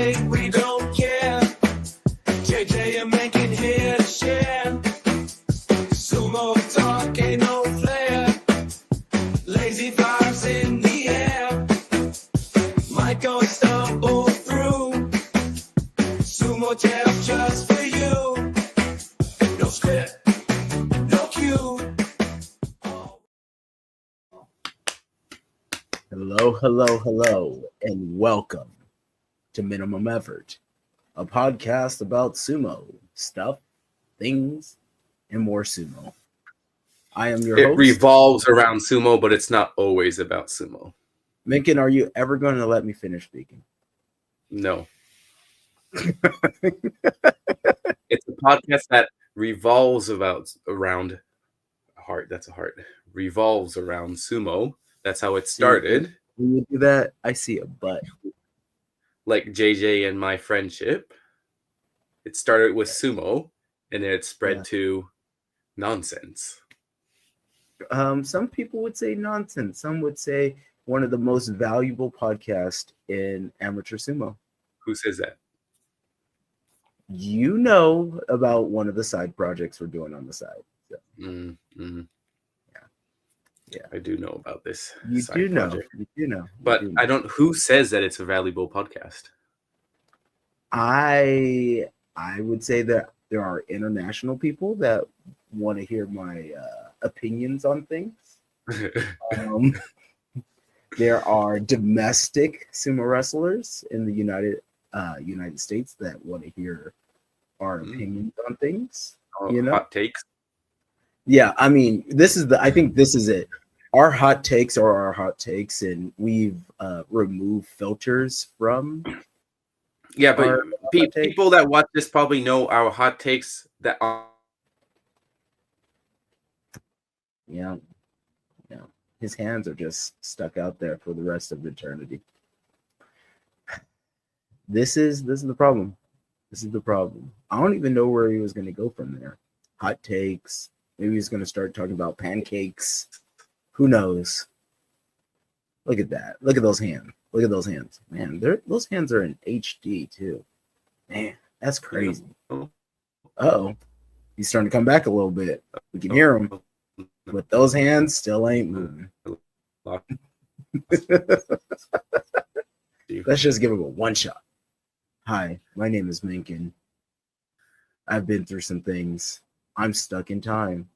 say we don't care. JJ and Mengkin here to share. Sumo talk ain't no flair. Lazy vibes in the air. Might go stumble through. Sumo tales just for you. No script, no cue. Hello, and welcome to Minimum Effort, a podcast about sumo, stuff, things, and more sumo. I am your host. It revolves around sumo, but it's not always about sumo. Mengkin, are you ever going to let me finish speaking? No. It's a podcast that revolves around heart. That's a heart. Revolves around sumo. That's how it started. When you do that, I see a butt. Like JJ and my friendship. It started with sumo, and then it spread to nonsense. Some people would say nonsense. Some would say one of the most valuable podcasts in amateur sumo. Who says that? You know about one of the side projects we're doing on the side. So. Yeah, I do know about this. You do know. But I don't. Who says that it's a valuable podcast? I would say that there are international people that want to hear my opinions on things. There are domestic sumo wrestlers in the United States that want to hear our opinions on things. Hot takes. Yeah, I mean, I think this is it. Our hot takes are our hot takes, and we've removed filters from. Yeah, but people that watch this probably know our hot takes that are. Yeah. His hands are just stuck out there for the rest of eternity. This is the problem. This is the problem. I don't even know where he was going to go from there. Hot takes. Maybe he's going to start talking about pancakes. Who knows? Look at that. Look at those hands. Look at those hands. Man, those hands are in HD too. Man, that's crazy. Uh-oh. He's starting to come back a little bit. We can hear him. But those hands still ain't moving. Let's just give him a one shot. Hi, my name is Mengkin. I've been through some things. I'm stuck in time.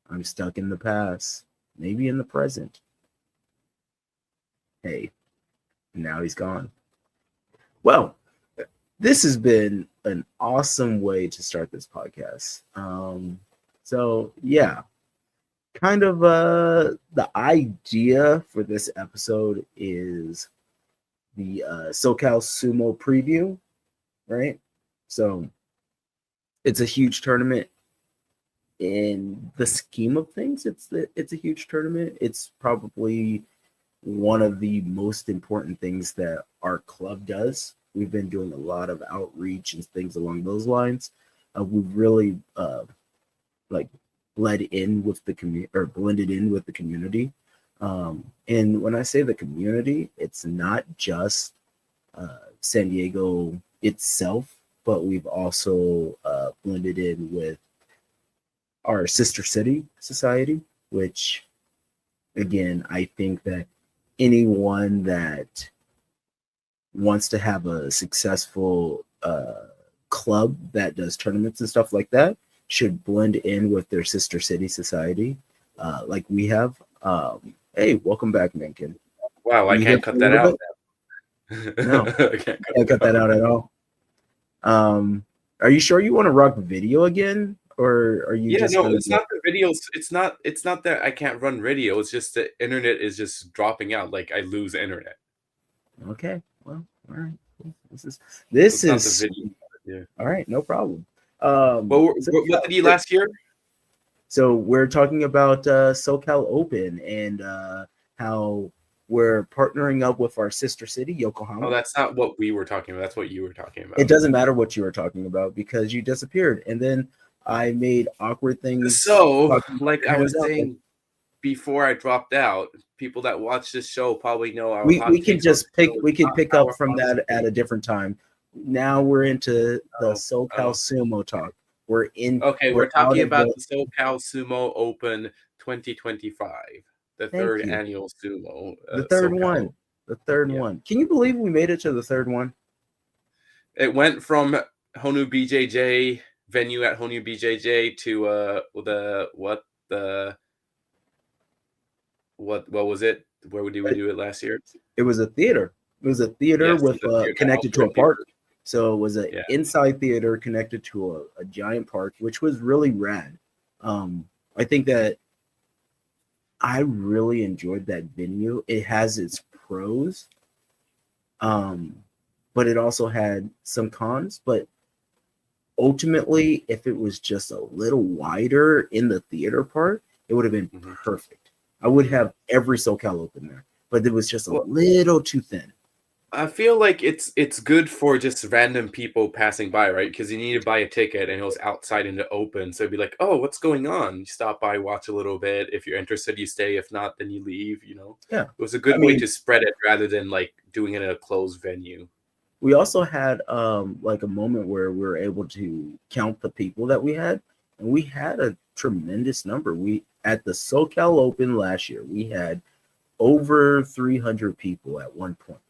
I'm stuck in the past. Maybe in the present. Hey, now he's gone. Well, this has been an awesome way to start this podcast. So yeah, kind of the idea for this episode is the SoCal Sumo preview, right? So it's a huge tournament. In the scheme of things, it's a huge tournament. It's probably one of the most important things that our club does. We've been doing a lot of outreach and things along those lines. We've really blended in with the community. And when I say the community, it's not just San Diego itself, but we've also blended in with our sister city society, which again, I think that anyone that wants to have a successful club that does tournaments and stuff like that should blend in with their sister city society, like we have. Hey, welcome back, Mengkin. Wow, I can't cut that out. No, I can't cut that out at all. Are you sure you want to rock video again? Or are you it's not the videos. It's not that I can't run video. It's just the internet is just dropping out. Like I lose internet. Okay. Well, all right. This is the video. Yeah. All right, no problem. What did you last year? So we're talking about SoCal Open and how we're partnering up with our sister city, Yokohama. Oh, that's not what we were talking about. That's what you were talking about. It doesn't matter what you were talking about because you disappeared. And then I made awkward things. So, like I was saying before I dropped out, people that watch this show probably know our we can just pick up from that at a different time. now we're into the Oh, SoCal oh. Sumo talk. We're We're out talking of about the. the SoCal Sumo Open 2025, the Thank third you. annual Sumo. The third SoCal one. Open. The third Yeah. one. Can you believe we made it to the third one? It went from Honu BJJ venue at Honu BJJ to what was it? Where did we do it last year? It was a theater. It was a theater Yes, with the theater, connected to outdoor a park. theater. So it was an Yeah. inside theater connected to a giant park, which was really rad. I think that I really enjoyed that venue. It has its pros, but it also had some cons. But ultimately, if it was just a little wider in the theater part, it would have been perfect. I would have every SoCal Open there, but it was just a little too thin. I feel like it's good for just random people passing by, right? Because you need to buy a ticket and it was outside in the open. So it'd be like, oh, what's going on? You stop by, watch a little bit. If you're interested, you stay. If not, then you leave, Yeah. It was a good way to spread it rather than like doing it in a closed venue. We also had like a moment where we were able to count the people that we had, and we had a tremendous number. We at the SoCal Open last year, we had over 300 people at one point.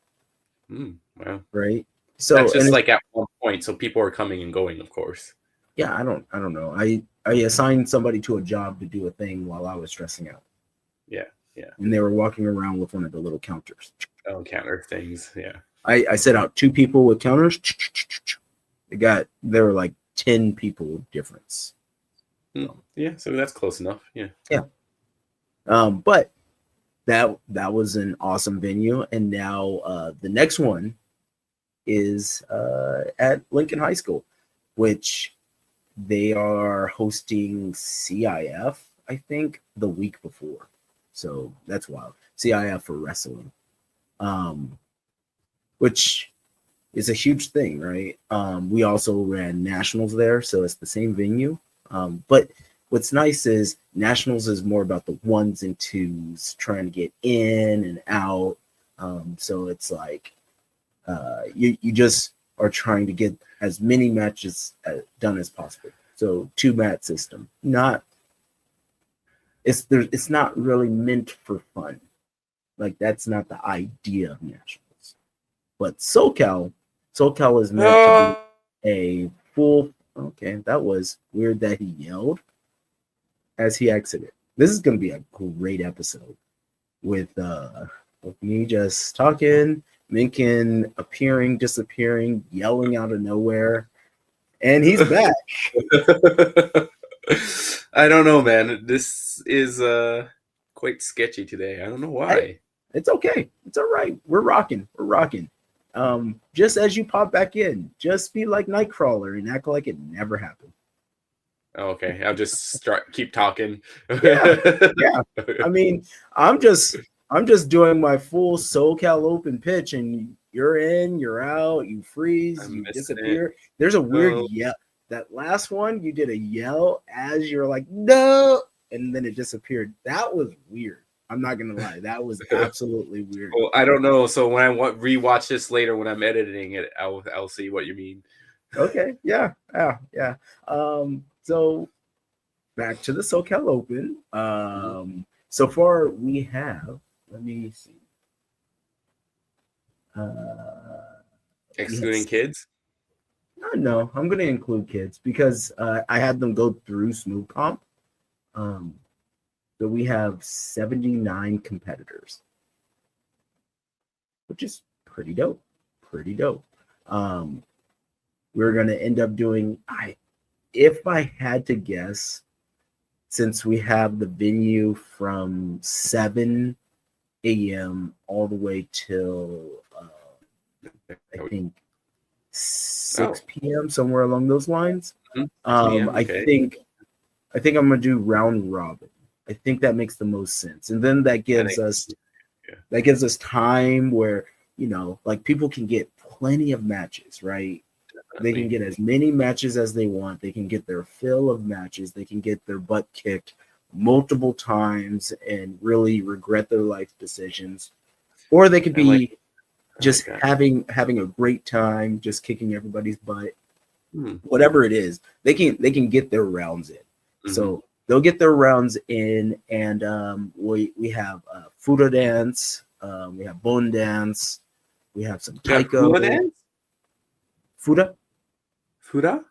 Wow. Right. So that's just like at one point. So people are coming and going, of course. Yeah, I don't know. I assigned somebody to a job to do a thing while I was stressing out. Yeah. And they were walking around with one of the little counters. Oh, counter things. Yeah. I set out 2 people with counters. There were like 10 people difference. Yeah, so that's close enough. Yeah. Yeah. But that was an awesome venue, and now the next one is at Lincoln High School, which they are hosting CIF, I think, the week before. So that's wild. CIF for wrestling, which is a huge thing, right? We also ran nationals there, so it's the same venue. But what's nice is nationals is more about the ones and twos, trying to get in and out. So it's like you just are trying to get as many matches done as possible. So 2-mat system. It's not really meant for fun. Like that's not the idea of nationals. But SoCal is meant to be a full. Okay, that was weird that he yelled as he exited. This is going to be a great episode with me just talking, Mengkin appearing, disappearing, yelling out of nowhere, and he's back. I don't know, man. This is quite sketchy today. I don't know why. Hey, it's okay. It's all right. We're rocking. Just as you pop back in, just be like Nightcrawler and act like it never happened. Okay, I'll just keep talking. Yeah. I mean, I'm just doing my full SoCal Open pitch, and you're in, you're out, you freeze, you disappear. There's a weird yell. That last one, you did a yell as you're like, no, and then it disappeared. That was weird. I'm not gonna lie, that was absolutely weird. Well, I don't know. So when I rewatch this later, when I'm editing it, I'll see what you mean. Okay, yeah. So back to the SoCal Open. So far we have. Let me see. Excluding kids? No, I'm going to include kids because I had them go through Smooth Comp. So we have 79 competitors, which is pretty dope. We're going to end up doing, if I had to guess, since we have the venue from 7 a.m. all the way till, I think, 6 p.m., somewhere along those lines. I think I'm gonna do round robin. I think that makes the most sense, and then that gives us time where like people can get plenty of matches, right? Definitely. They can get as many matches as they want. They can get their fill of matches. They can get their butt kicked multiple times and really regret their life decisions, or they could be just Okay. having a great time, just kicking everybody's butt. Hmm. Whatever it is, they can get their rounds in. Mhm. So they'll get their rounds in, and we have Fuda dance, we have bone dance, we have some You have taiko. hula dance? Fuda, Fuda?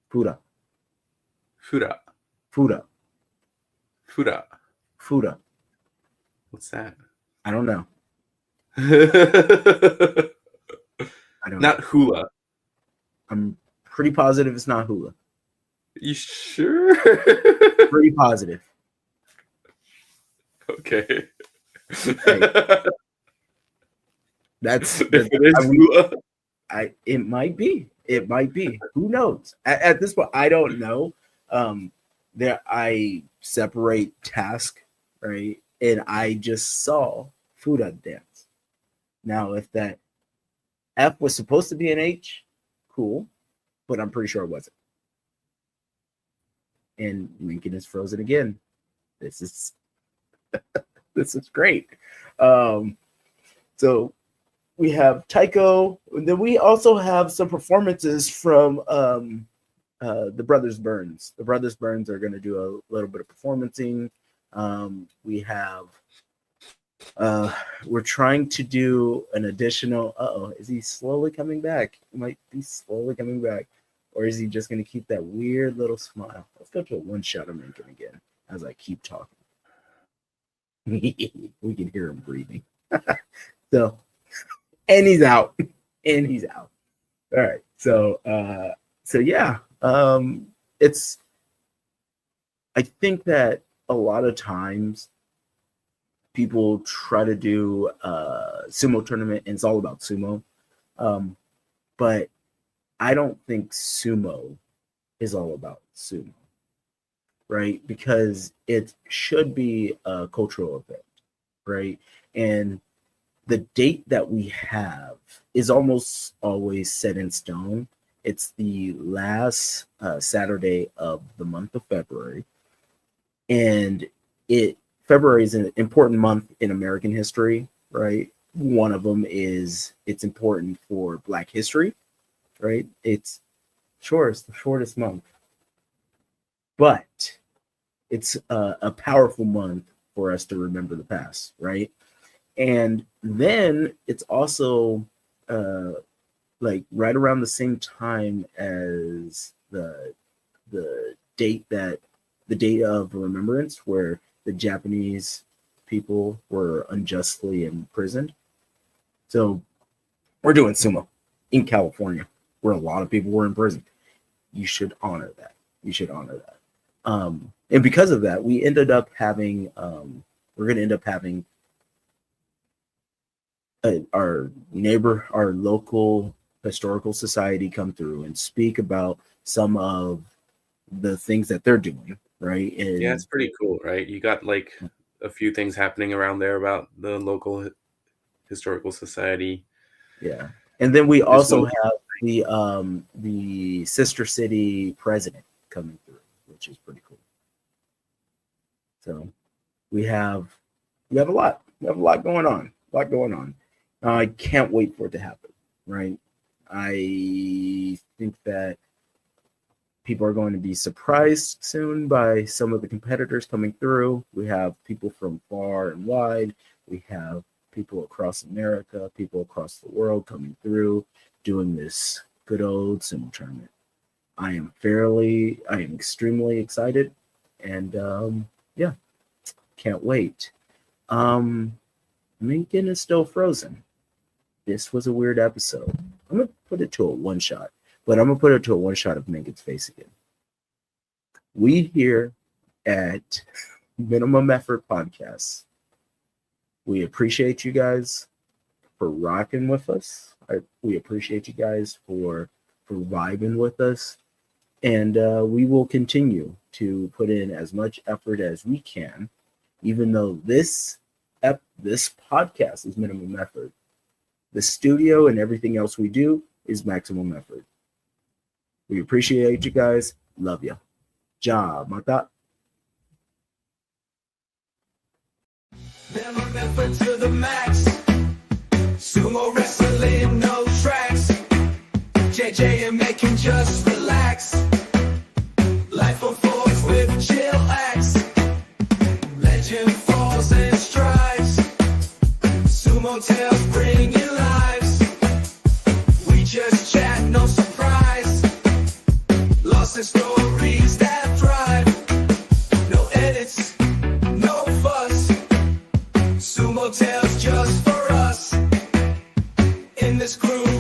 Fuda, Fuda. Fuda, Fuda. Fuda. What's that? I don't know. I don't know. Not hula. I'm pretty positive it's not hula. You sure? Pretty positive. Okay. That's If it is I, we- hula. it might be. It might be. Who knows? At this point, I don't know. There I separate task, right? And I just saw Fuda dance. Now, if that F was supposed to be an H, cool, but I'm pretty sure it wasn't. And Mengkin is frozen again. This is this is great. So we have Taiko, and then we also have some performances from the Brothers Burns. The Brothers Burns are going to do a little bit of performancing. We have we're trying to do an additional. Is he slowly coming back? He might be slowly coming back, or is he just going to keep that weird little smile? Let's go to a one shot of Mengkin again as I keep talking. We can hear him breathing. So, and he's out. And he's out. All right. So yeah. It's I think that a lot of times people try to do a sumo tournament and it's all about sumo. But I don't think sumo is all about sumo. Right? Because it should be a cultural event, right? And the date that we have is almost always set in stone. It's the last Saturday of the month of February. And February is an important month in American history, right? One of them is it's important for Black history, right? It's the shortest month. But it's a powerful month for us to remember the past, right? And then it's also like right around the same time as the date of remembrance where the Japanese people were unjustly imprisoned. So we're doing sumo in California where a lot of people were imprisoned. You should honor that. And because of that, we ended up having we're going to end up having our local historical society come through and speak about some of the things that they're doing, right? And Yeah, it's pretty cool, right? You got like a few things happening around there about the local historical society. yeah. And then we also one- have the sister city president coming through, which is pretty cool. So we have a lot. We have a lot going on. I can't wait for it to happen, right? I think that people are going to be surprised soon by some of the competitors coming through. We have people from far and wide. We have people across America, people across the world coming through, doing this good old sumo tournament. I am extremely excited, and yeah, can't wait. Mengkin is still frozen. This was a weird episode. I'm gonna put it to a one shot, but I'm gonna put it to a one shot of Mengkin's face again. We here at Minimum Effort Podcast, we appreciate you guys for rocking with us. We appreciate you guys for vibing with us, and we will continue to put in as much effort as we can, even though this podcast is minimum effort. The studio and everything else we do is maximum effort. We appreciate you guys. Love you. Ja, mata. Minimum effort to the max. Sumo wrestling, no tracks. JJ and Mengkin just relax. Life unfolds with chill acts. Legend falls and strives. Sumo tales bring you lives. We just chat, no surprise. Lost in stories that thrive. No edits, no fuss. Sumo tales just for us. In this groove